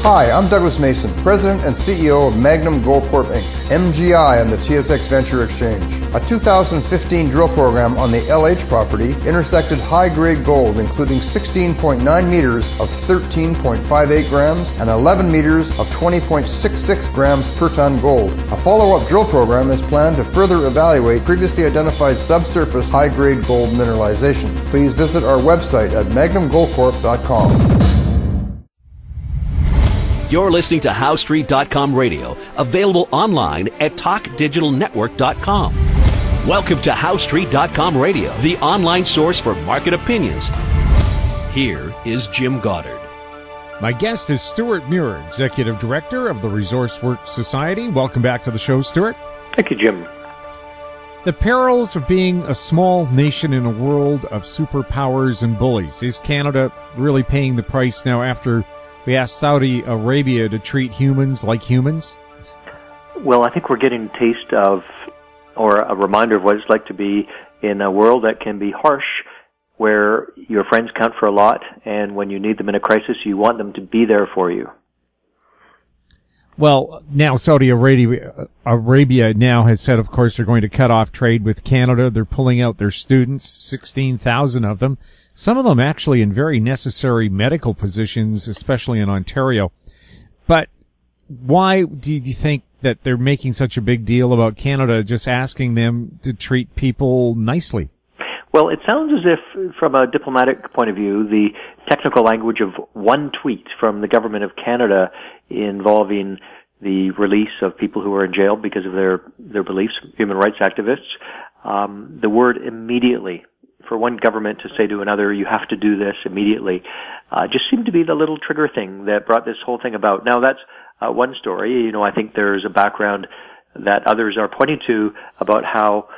Hi, I'm Douglas Mason, President and CEO of Magnum Gold Corp. Inc., MGI on the TSX Venture Exchange. A 2015 drill program on the LH property intersected high-grade gold, including 16.9 meters of 13.58 grams and 11 meters of 20.66 grams per ton gold. A follow-up drill program is planned to further evaluate previously identified subsurface high-grade gold mineralization. Please visit our website at magnumgoldcorp.com. You're listening to HowStreet.com radio, available online at TalkDigitalNetwork.com. Welcome to HowStreet.com radio, the online source for market opinions. Here is Jim Goddard. My guest is Stewart Muir, Executive Director of the Resource Works Society. Welcome back to the show, Stewart. Thank you, Jim. The perils of being a small nation in a world of superpowers and bullies. Is Canada really paying the price now after we asked Saudi Arabia to treat humans like humans? Well, I think we're getting a taste of, or a reminder of what it's like to be in a world that can be harsh, where your friends count for a lot, and when you need them in a crisis, you want them to be there for you. Well, now Saudi Arabia now has said, of course, they're going to cut off trade with Canada. They're pulling out their students, 16,000 of them. Some of them actually in very necessary medical positions, especially in Ontario. But why do you think that they're making such a big deal about Canada just asking them to treat people nicely? Well, it sounds as if, from a diplomatic point of view, the technical language of one tweet from the government of Canada involving the release of people who are in jail because of their beliefs, human rights activists, the word immediately, for one government to say to another, you have to do this immediately, just seemed to be the little trigger thing that brought this whole thing about. Now, that's one story. You know, I think there's a background that others are pointing to about how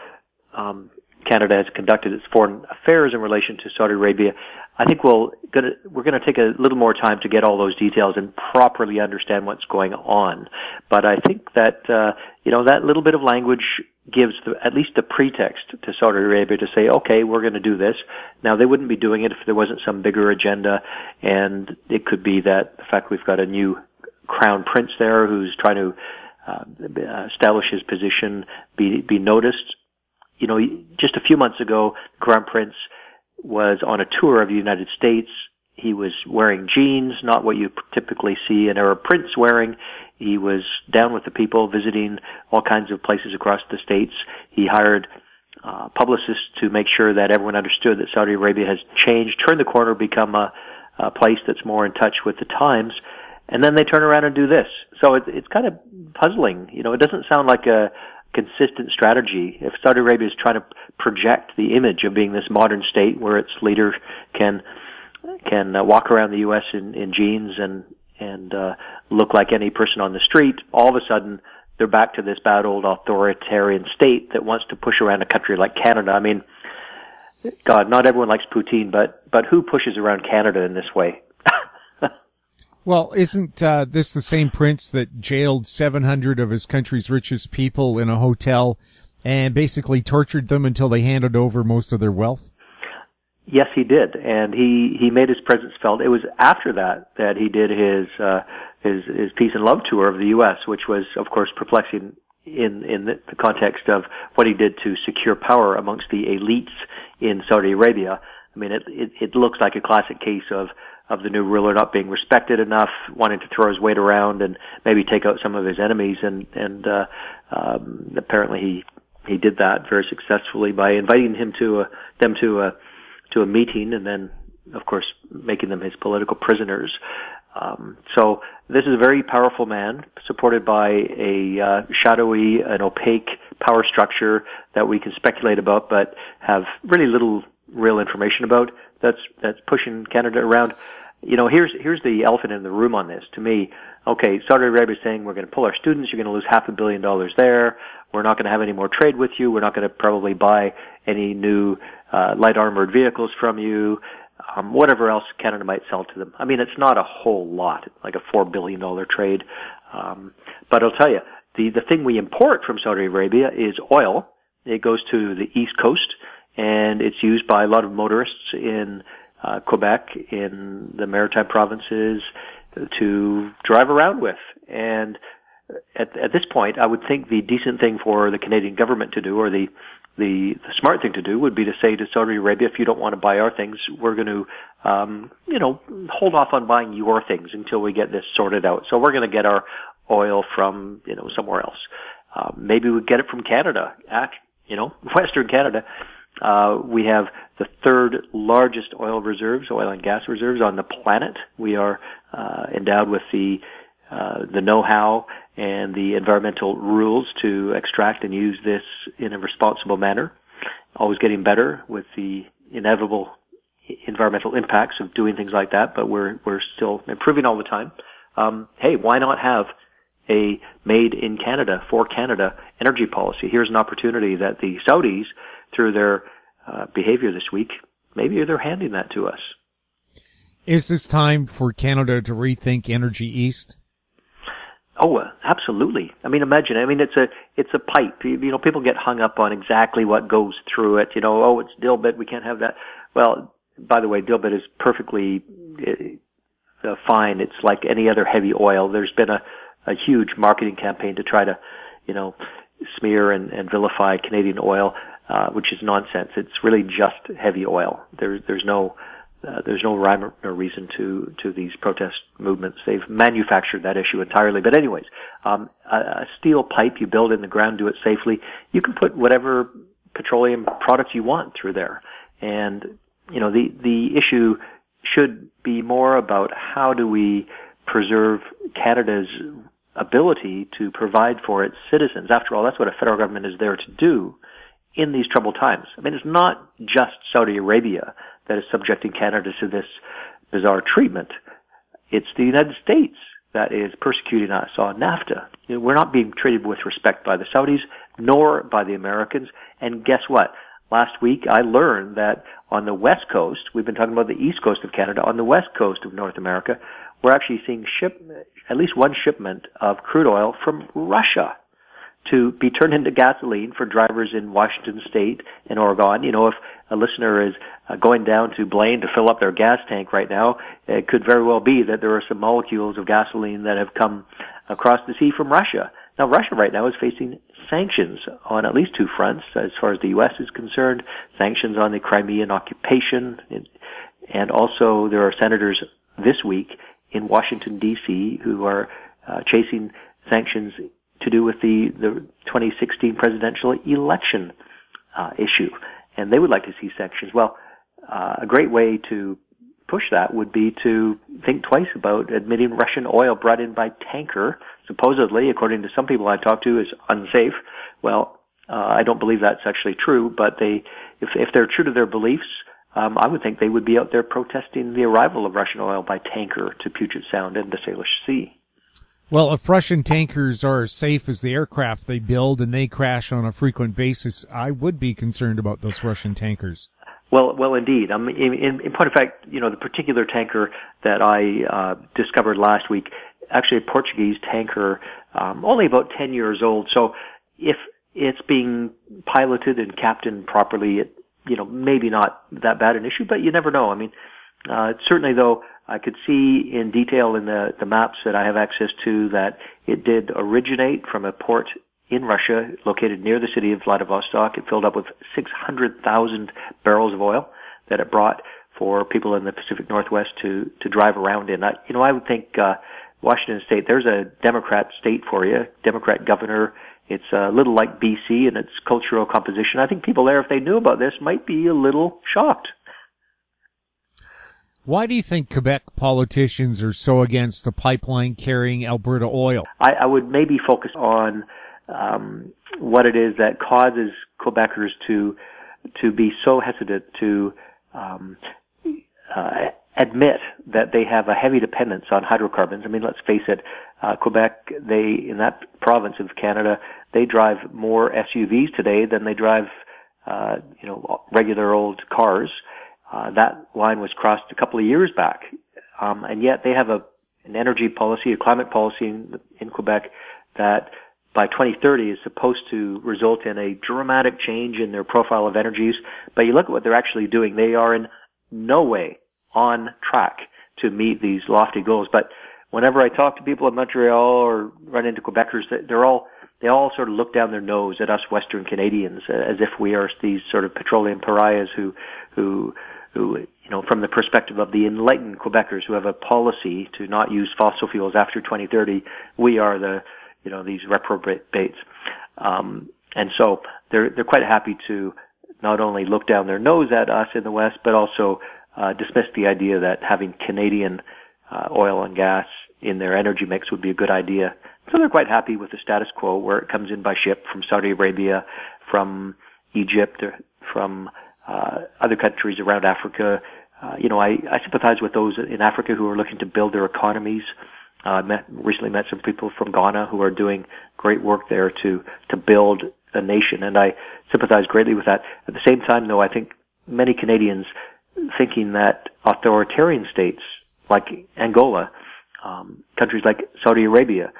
Canada has conducted its foreign affairs in relation to Saudi Arabia. I think we're going to take a little more time to get all those details and properly understand what's going on. But I think that that little bit of language gives at least the pretext to Saudi Arabia to say, okay, we're going to do this. Now, they wouldn't be doing it if there wasn't some bigger agenda, and it could be that the fact we've got a new crown prince there who's trying to establish his position, be noticed. You know, just a few months ago, the Crown Prince was on a tour of the United States. He was wearing jeans, not what you typically see an Arab prince wearing. He was down with the people, visiting all kinds of places across the States. He hired publicists to make sure that everyone understood that Saudi Arabia has changed, turned the corner, become a place that's more in touch with the times. And then they turn around and do this. So it's kind of puzzling. You know, it doesn't sound like a consistent strategy. If Saudi Arabia is trying to project the image of being this modern state where its leader can walk around the U.S. in jeans and look like any person on the street, all of a sudden they're back to this bad old authoritarian state that wants to push around a country like Canada. I mean, God, not everyone likes poutine, but who pushes around Canada in this way? Well, isn't this the same prince that jailed 700 of his country's richest people in a hotel and basically tortured them until they handed over most of their wealth? Yes, he did, and he made his presence felt. It was after that he did his peace and love tour of the U.S., which was, of course, perplexing in the context of what he did to secure power amongst the elites in Saudi Arabia. I mean, it looks like a classic case of the new ruler not being respected enough, wanting to throw his weight around and maybe take out some of his enemies, and apparently he did that very successfully by inviting them to a meeting, and then, of course, making them his political prisoners. So this is a very powerful man, supported by a shadowy and opaque power structure that we can speculate about, but have really little real information about. That's pushing Canada around. You know, here's the elephant in the room on this. To me, okay, Saudi Arabia is saying we're going to pull our students. You're going to lose $500 million there. We're not going to have any more trade with you. We're not going to probably buy any new light armored vehicles from you. Whatever else Canada might sell to them. I mean, it's not a whole lot, like a $4 billion trade. But I'll tell you, the thing we import from Saudi Arabia is oil. It goes to the East Coast, and it's used by a lot of motorists in Quebec, in the maritime provinces, to drive around with. And at this point, I would think the decent thing for the Canadian government to do, or the smart thing to do, would be to say to Saudi Arabia, if you don't want to buy our things, we're going to, hold off on buying your things until we get this sorted out. So we're going to get our oil from, somewhere else. Maybe we get it from Canada, Western Canada. We have the third largest oil and gas reserves on the planet. We are endowed with the know-how and the environmental rules to extract and use this in a responsible manner. Always getting better with the inevitable environmental impacts of doing things like that, but we're still improving all the time. Hey, why not have a made in Canada, for Canada energy policy? Here's an opportunity that the Saudis, through their behavior this week, maybe they're handing that to us. Is this time for Canada to rethink Energy East? Oh, absolutely. Imagine. It's a pipe. People get hung up on exactly what goes through it. It's dilbit. We can't have that. Well, by the way, dilbit is perfectly fine. It's like any other heavy oil. There's been a huge marketing campaign to try to, smear and vilify Canadian oil, which is nonsense. It's really just heavy oil. There's no rhyme or reason to these protest movements. They've manufactured that issue entirely. But anyways, a steel pipe you build in the ground, do it safely. You can put whatever petroleum products you want through there. And, the issue should be more about how do we preserve Canada's ability to provide for its citizens. After all, that's what a federal government is there to do in these troubled times. It's not just Saudi Arabia that is subjecting Canada to this bizarre treatment. It's the United States that is persecuting us on NAFTA. We're not being treated with respect by the Saudis, nor by the Americans. And guess what? Last week, I learned that on the West Coast, we've been talking about the East Coast of Canada, on the West Coast of North America, we're actually seeing at least one shipment of crude oil from Russia to be turned into gasoline for drivers in Washington State and Oregon. If a listener is going down to Blaine to fill up their gas tank right now, it could very well be that there are some molecules of gasoline that have come across the sea from Russia. Now, Russia right now is facing sanctions on at least two fronts, as far as the U.S. is concerned, sanctions on the Crimean occupation, and also there are senators this week in Washington, D.C., who are chasing sanctions to do with the 2016 presidential election issue. And they would like to see sanctions. Well, a great way to push that would be to think twice about admitting Russian oil brought in by tanker, supposedly, according to some people I talked to, is unsafe. Well, I don't believe that's actually true, but if they're true to their beliefs, I would think they would be out there protesting the arrival of Russian oil by tanker to Puget Sound and the Salish Sea. Well, if Russian tankers are as safe as the aircraft they build and they crash on a frequent basis, I would be concerned about those Russian tankers. Well, indeed. In point of fact, the particular tanker that I discovered last week, actually a Portuguese tanker, only about 10 years old. So if it's being piloted and captained properly, it, maybe not that bad an issue, but you never know. Certainly though, I could see in detail in the maps that I have access to that it did originate from a port in Russia located near the city of Vladivostok. It filled up with 600,000 barrels of oil that it brought for people in the Pacific Northwest to drive around in. I would think Washington State, there's a Democrat state for you, Democrat governor. It's a little like BC in its cultural composition. I think people there, if they knew about this, might be a little shocked. Why do you think Quebec politicians are so against the pipeline carrying Alberta oil? I would maybe focus on what it is that causes Quebecers to be so hesitant to admit that they have a heavy dependence on hydrocarbons. Let's face it, Quebec, in that province of Canada, they drive more SUVs today than they drive, regular old cars. That line was crossed a couple of years back. And yet they have an energy policy, a climate policy in Quebec that by 2030 is supposed to result in a dramatic change in their profile of energies. But you look at what they're actually doing. They are in no way on track to meet these lofty goals. But whenever I talk to people in Montreal or run into Quebecers, they all sort of look down their nose at us Western Canadians as if we are these sort of petroleum pariahs who, from the perspective of the enlightened Quebecers who have a policy to not use fossil fuels after 2030, we are these reprobates. And so they're quite happy to not only look down their nose at us in the West, but also dismiss the idea that having Canadian oil and gas in their energy mix would be a good idea. So they're quite happy with the status quo, where it comes in by ship from Saudi Arabia, from Egypt, or from other countries around Africa. I sympathize with those in Africa who are looking to build their economies. Recently met some people from Ghana who are doing great work there to build a nation, and I sympathize greatly with that. At the same time, though, I think many Canadians thinking that authoritarian states like Angola, countries like Saudi Arabia,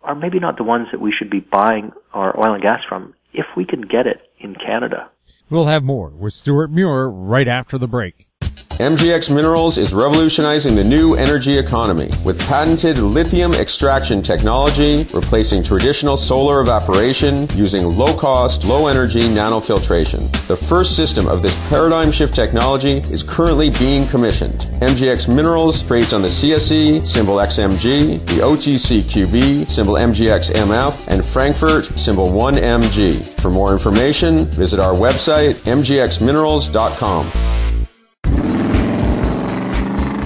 are maybe not the ones that we should be buying our oil and gas from if we can get it in Canada. We'll have more with Stewart Muir right after the break. MGX Minerals is revolutionizing the new energy economy with patented lithium extraction technology, replacing traditional solar evaporation using low-cost, low-energy nanofiltration. The first system of this paradigm shift technology is currently being commissioned. MGX Minerals trades on the CSE, symbol XMG, the OTCQB, symbol MGXMF, and Frankfurt, symbol 1MG. For more information, visit our website, mgxminerals.com.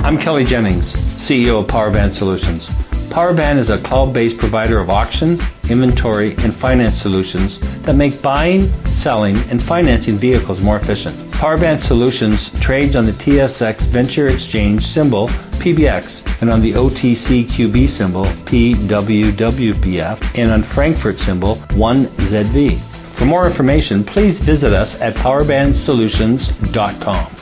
I'm Kelly Jennings, CEO of Powerband Solutions. Powerband is a cloud-based provider of auction, inventory, and finance solutions that make buying, selling, and financing vehicles more efficient. Powerband Solutions trades on the TSX Venture Exchange symbol PBX and on the OTCQB symbol PWWPF and on Frankfurt symbol 1ZV. For more information, please visit us at powerbandsolutions.com.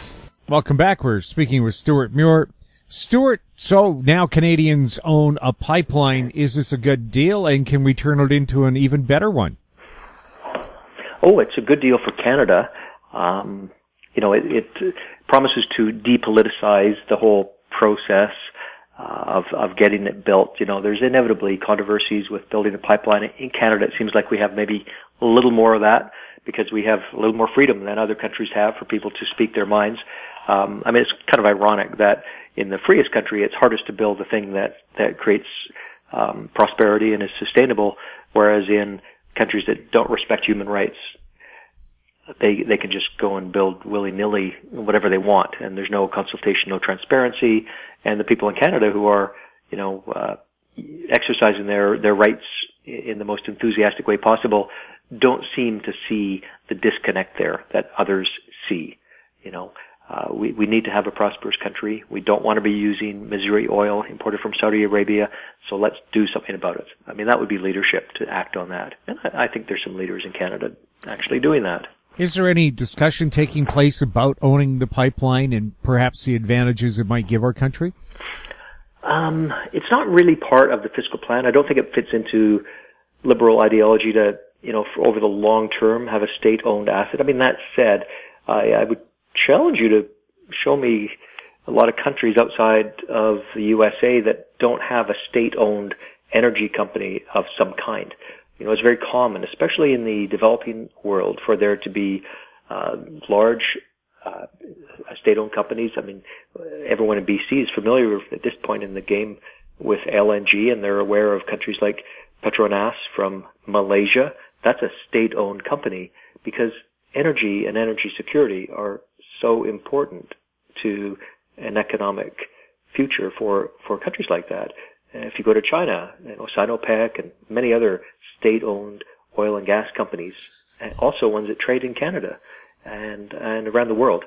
Welcome back. We're speaking with Stewart Muir. Stewart, so now Canadians own a pipeline. Is this a good deal, and can we turn it into an even better one? Oh, it's a good deal for Canada. It promises to depoliticize the whole process of getting it built. There's inevitably controversies with building a pipeline. In Canada, it seems like we have maybe a little more of that because we have a little more freedom than other countries have for people to speak their minds. It's kind of ironic that in the freest country, it's hardest to build a thing that creates prosperity and is sustainable, whereas in countries that don't respect human rights, they can just go and build willy-nilly whatever they want, and there's no consultation, no transparency, and the people in Canada who are, exercising their rights in the most enthusiastic way possible don't seem to see the disconnect there that others see. We need to have a prosperous country. We don't want to be using Missouri oil imported from Saudi Arabia, so let's do something about it. That would be leadership to act on that. And I think there's some leaders in Canada actually doing that. Is there any discussion taking place about owning the pipeline and perhaps the advantages it might give our country? It's not really part of the fiscal plan. I don't think it fits into liberal ideology to, for over the long term, have a state-owned asset. That said, I would challenge you to show me a lot of countries outside of the USA that don't have a state-owned energy company of some kind. It's very common, especially in the developing world, for there to be large state-owned companies. Everyone in BC is familiar at this point in the game with LNG, and they're aware of countries like Petronas from Malaysia. That's a state-owned company because energy and energy security are so important to an economic future for countries like that. If you go to China, Sinopec and many other state-owned oil and gas companies, and also ones that trade in Canada and around the world.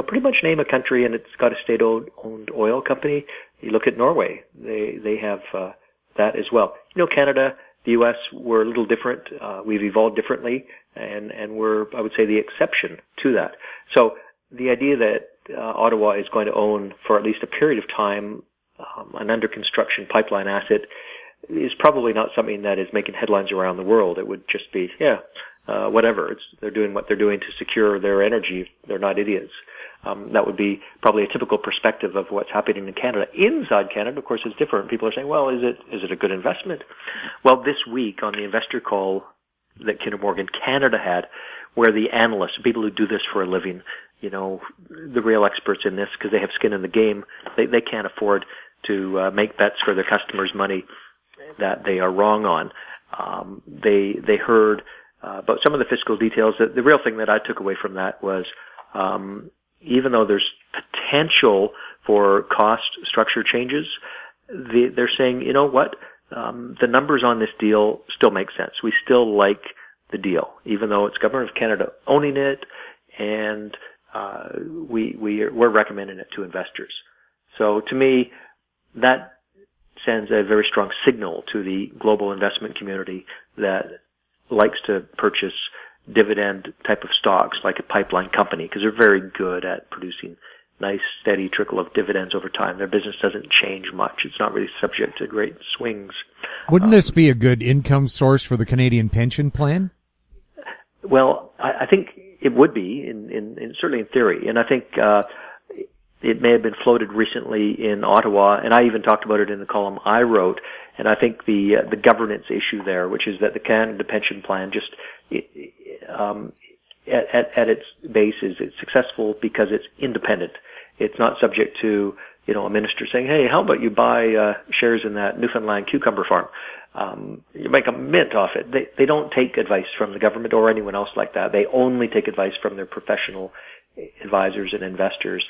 Pretty much name a country and it's got a state-owned oil company. You look at Norway, they have that as well. Canada, the U.S., we're a little different. We've evolved differently, and we're, I would say, the exception to that. So the idea that Ottawa is going to own, for at least a period of time, an under-construction pipeline asset is probably not something that is making headlines around the world. It would just be, whatever. They're doing what they're doing to secure their energy. They're not idiots. That would be probably a typical perspective of what's happening in Canada. Inside Canada, of course, is different. People are saying, well, is it a good investment? Well, this week on the investor call that Kinder Morgan Canada had, where the analysts, people who do this for a living, the real experts in this, because they have skin in the game, they can't afford to make bets for their customers' money that they are wrong on. They heard about some of the fiscal details. The real thing that I took away from that was, even though there's potential for cost structure changes, they're saying, you know what, the numbers on this deal still make sense. We still like the deal, even though it's Government of Canada owning it, and we're recommending it to investors. So to me, that sends a very strong signal to the global investment community that likes to purchase dividend type of stocks like a pipeline company, because they're very good at producing nice, steady trickle of dividends over time. Their business doesn't change much. It's not really subject to great swings. Wouldn't this be a good income source for the Canadian pension plan? Well, I think it would be, certainly in theory. And I think it may have been floated recently in Ottawa, and I even talked about it in the column I wrote. And I think the governance issue there, which is that the Canada Pension Plan just at its base it's successful because it's independent. It's not subject to a minister saying, "Hey, how about you buy shares in that Newfoundland cucumber farm? You make a mint off it." They don't take advice from the government or anyone else like that. They only take advice from their professional advisors and investors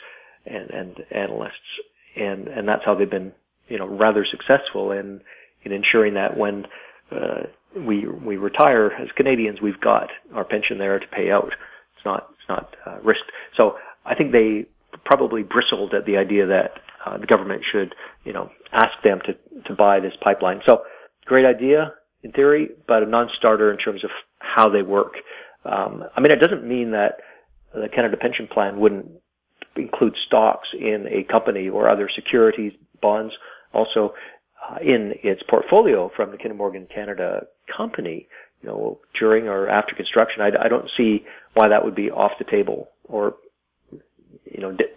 and analysts, and that's how they've been rather successful in ensuring that when we retire as Canadians, we've got our pension there to pay out. It's not risked. So I think they probably bristled at the idea that the government should ask them to buy this pipeline. So great idea in theory, but a non-starter in terms of how they work. It doesn't mean that the Canada Pension Plan wouldn't include stocks in a company or other securities, bonds, also in its portfolio from the Kinder Morgan Canada company, during or after construction. I don't see why that would be off the table or,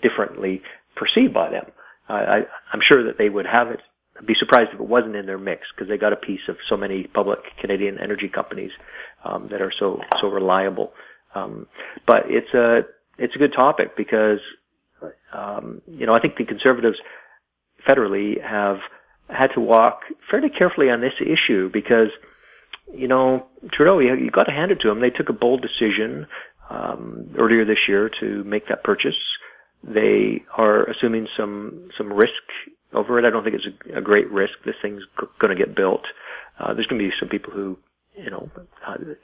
differently perceived by them. I'm sure that they would have it. I'd be surprised if it wasn't in their mix, because they got a piece of so many public Canadian energy companies that are so reliable. But it's a good topic because I think the Conservatives federally have had to walk fairly carefully on this issue because, Trudeau, you got to hand it to them. They took a bold decision earlier this year to make that purchase. They are assuming some risk over it. I don't think it's a great risk. This thing's going to get built. There's going to be some people who,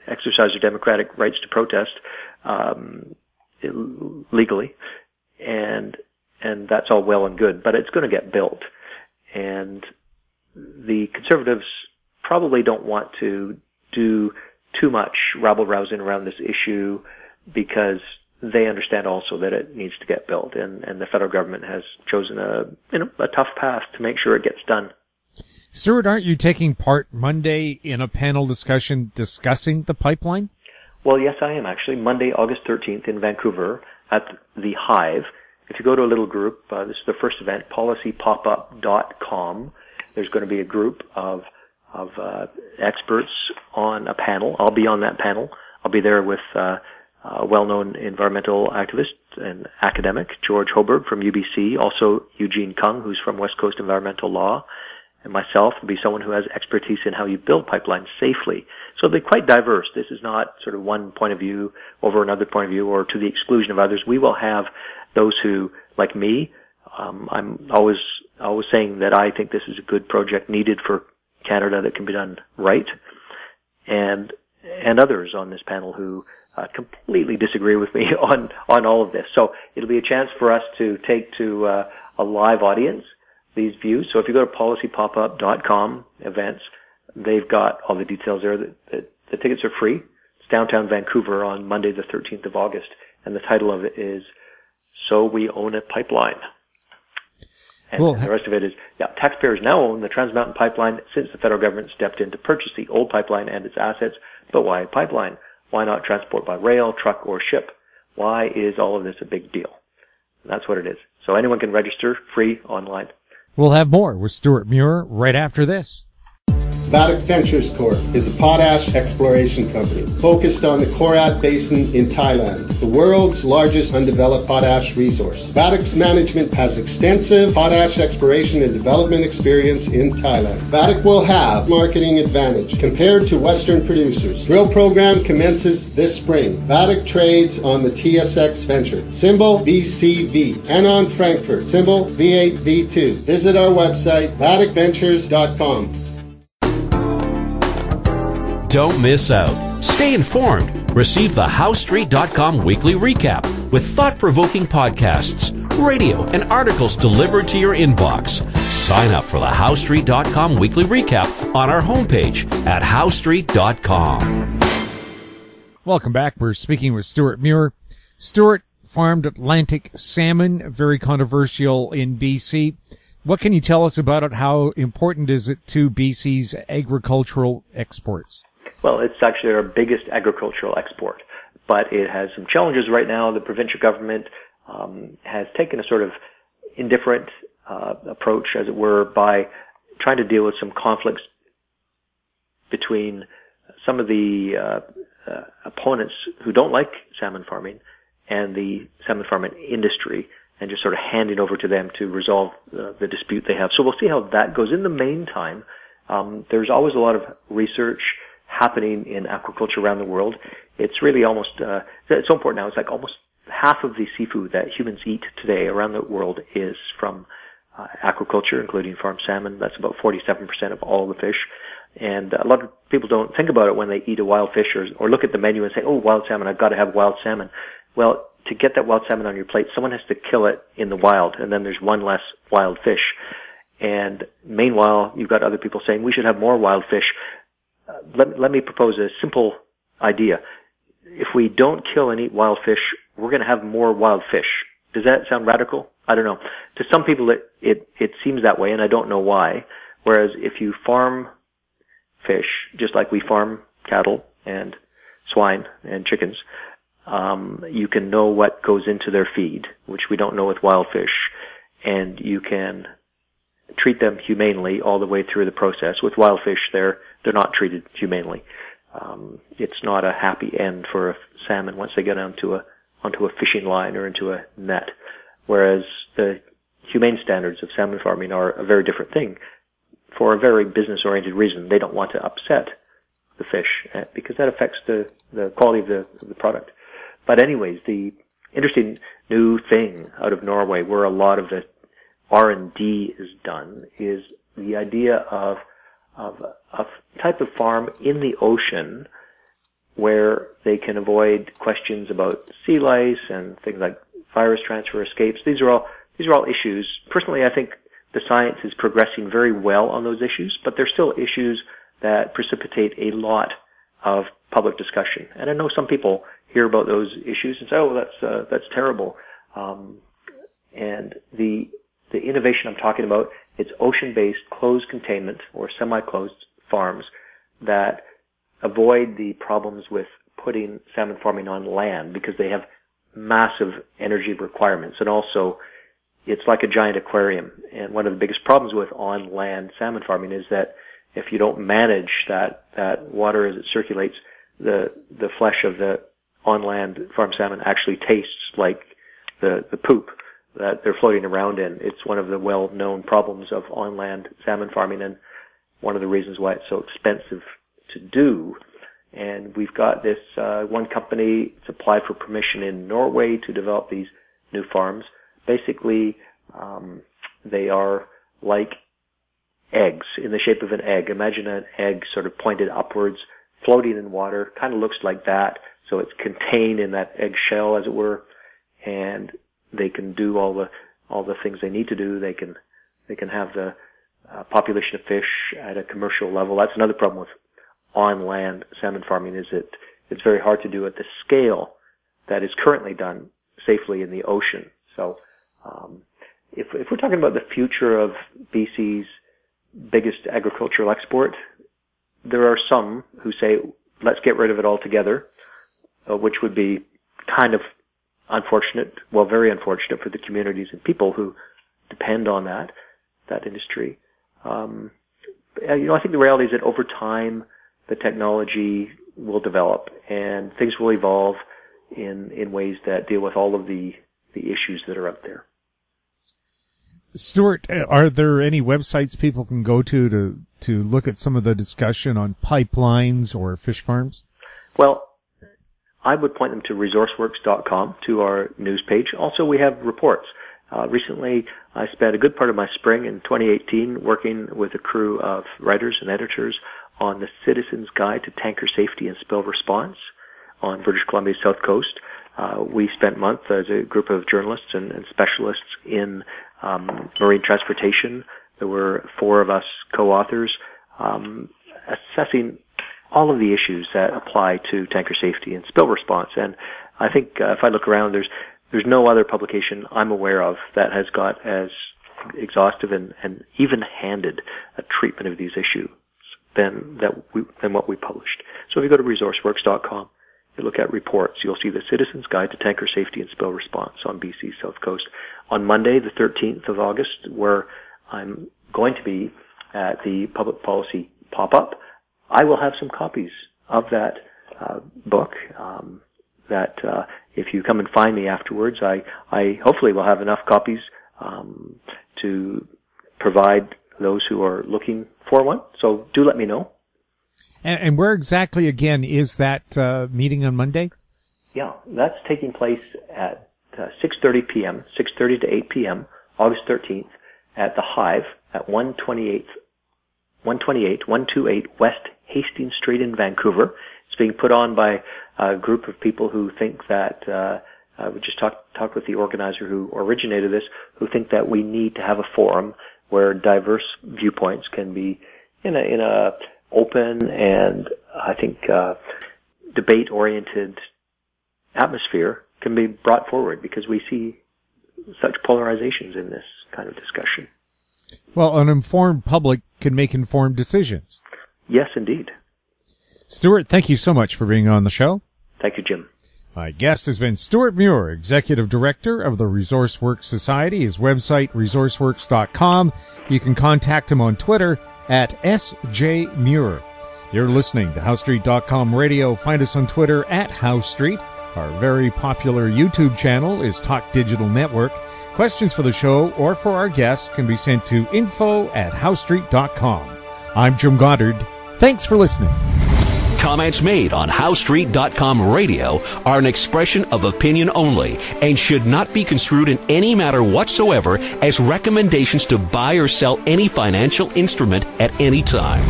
exercise their democratic rights to protest legally, and that's all well and good, but it's going to get built. And the Conservatives probably don't want to do too much rabble-rousing around this issue because they understand also that it needs to get built, and the federal government has chosen a tough path to make sure it gets done. Stewart, aren't you taking part Monday in a panel discussion discussing the pipeline? Well, yes, I am actually. Monday, August 13th in Vancouver at the Hive. If you go to a little group, this is the first event, policypopup.com. There's going to be a group of experts on a panel. I'll be on that panel. I'll be there with a well-known environmental activist and academic, George Hoberg from UBC, also Eugene Kung, who's from West Coast Environmental Law, and myself will be someone who has expertise in how you build pipelines safely. So they're quite diverse. This is not sort of one point of view over another point of view or to the exclusion of others. We will have those who, like me, I'm always saying that I think this is a good project needed for Canada that can be done right, and others on this panel who completely disagree with me on all of this. So it'll be a chance for us to take to a live audience these views. So if you go to policypopup.com events, they've got all the details there. The tickets are free. It's downtown Vancouver on Monday the 13th of August, and the title of it is "So We Own a Pipeline." And the rest of it is, taxpayers now own the Trans Mountain Pipeline since the federal government stepped in to purchase the old pipeline and its assets. But why a pipeline? Why not transport by rail, truck, or ship? Why is all of this a big deal? And that's what it is. So anyone can register free online. We'll have more with Stewart Muir right after this. Quebec Ventures Corp. is a potash exploration company focused on the Korat Basin in Thailand, the world's largest undeveloped potash resource. Quebec's management has extensive potash exploration and development experience in Thailand. Quebec will have marketing advantage compared to Western producers. Drill program commences this spring. Quebec trades on the TSX Venture, symbol VCV, and on Frankfurt, symbol V8V2. Visit our website, quebecventures.com. Don't miss out. Stay informed. Receive the HowStreet.com weekly recap with thought-provoking podcasts, radio, and articles delivered to your inbox. Sign up for the HowStreet.com weekly recap on our homepage at HowStreet.com. Welcome back. We're speaking with Stewart Muir. Stewart farmed Atlantic salmon, very controversial in BC. What can you tell us about it? How important is it to BC's agricultural exports? Well, it's actually our biggest agricultural export, but it has some challenges right now. The provincial government has taken a sort of indifferent approach, as it were, by trying to deal with some conflicts between some of the opponents who don't like salmon farming and the salmon farming industry, and just sort of handing over to them to resolve the dispute they have. So we'll see how that goes. In the meantime, there's always a lot of research happening in aquaculture around the world. It's really almost, it's so important now. It's like almost half of the seafood that humans eat today around the world is from aquaculture, including farmed salmon. That's about 47% of all the fish. And a lot of people don't think about it when they eat a wild fish or look at the menu and say, oh, wild salmon, I've got to have wild salmon. Well, to get that wild salmon on your plate, someone has to kill it in the wild, and then there's one less wild fish. And meanwhile, you've got other people saying we should have more wild fish. Let me propose a simple idea. If we don't kill and eat wild fish, we're going to have more wild fish. Does that sound radical? I don't know. To some people, it seems that way, and I don't know why. Whereas if you farm fish, just like we farm cattle and swine and chickens, you can know what goes into their feed, which we don't know with wild fish, and you can treat them humanely all the way through the process. With wild fish, they're not treated humanely. It's not a happy end for a salmon once they get onto a fishing line or into a net. Whereas the humane standards of salmon farming are a very different thing. For a very business-oriented reason, they don't want to upset the fish because that affects the quality of the product. But anyways, the interesting new thing out of Norway, where a lot of the R&D is done, is the idea of a type of farm in the ocean where they can avoid questions about sea lice and things like virus transfer escapes. These are all issues. Personally, I think the science is progressing very well on those issues, but they're still issues that precipitate a lot of public discussion. And I know some people hear about those issues and say, "Oh, that's terrible." And the innovation I'm talking about, it's ocean-based closed containment or semi-closed farms that avoid the problems with putting salmon farming on land because they have massive energy requirements. And also, it's like a giant aquarium. And one of the biggest problems with on-land salmon farming is that if you don't manage that water as it circulates, the flesh of the on-land farm salmon actually tastes like the poop that they're floating around in. It's one of the well-known problems of on-land salmon farming, and one of the reasons why it's so expensive to do. And we've got this one company that's applied for permission in Norway to develop these new farms. Basically, they are like eggs, in the shape of an egg. Imagine an egg sort of pointed upwards, floating in water, kind of looks like that. So it's contained in that egg shell, as it were, and they can do all the things they need to do. They can have the population of fish at a commercial level. That's another problem with on-land salmon farming, is it's very hard to do at the scale that is currently done safely in the ocean. So if we're talking about the future of BC's biggest agricultural export, there are some who say, let's get rid of it altogether. which would be kind of unfortunate, well, very unfortunate for the communities and people who depend on that industry. I think the reality is that over time, the technology will develop and things will evolve in ways that deal with all of the issues that are out there. Stewart, are there any websites people can go to look at some of the discussion on pipelines or fish farms? Well, I would point them to resourceworks.com, to our news page. Also, we have reports. Recently, I spent a good part of my spring in 2018 working with a crew of writers and editors on the Citizen's Guide to Tanker Safety and Spill Response on British Columbia's south coast. We spent months as a group of journalists and specialists in marine transportation. There were 4 of us co-authors assessing all of the issues that apply to tanker safety and spill response. And I think if I look around, there's no other publication I'm aware of that has got as exhaustive and even-handed a treatment of these issues than what we published. So if you go to resourceworks.com, you look at reports, you'll see the Citizen's Guide to Tanker Safety and Spill Response on BC's south coast. On Monday, the 13th of August, where I'm going to be at the Public Policy Pop-Up, I will have some copies of that book that if you come and find me afterwards, I hopefully will have enough copies to provide those who are looking for one. So do let me know. And where exactly, again, is that meeting on Monday? Yeah, that's taking place at 6:30 p.m., 6:30 to 8 p.m., August 13th, at the Hive at 128 West Hastings Street in Vancouver. It's being put on by a group of people who think that, we just talked with the organizer who originated this, who think that we need to have a forum where diverse viewpoints can be in a open and, I think, debate-oriented atmosphere can be brought forward, because we see such polarizations in this kind of discussion. Well, an informed public can make informed decisions. Yes, indeed. Stewart, thank you so much for being on the show. Thank you, Jim. My guest has been Stewart Muir, Executive Director of the ResourceWorks Society. His website, resourceworks.com. You can contact him on Twitter at sjmuir. You're listening to HowStreet.com radio. Find us on Twitter at HowStreet. Our very popular YouTube channel is Talk Digital Network. Questions for the show or for our guests can be sent to info@howstreet.com. I'm Jim Goddard. Thanks for listening. Comments made on HowStreet.com radio are an expression of opinion only and should not be construed in any matter whatsoever as recommendations to buy or sell any financial instrument at any time.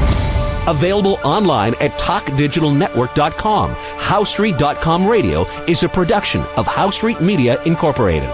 Available online at TalkDigitalNetwork.com. HowStreet.com radio is a production of HowStreet Media Incorporated.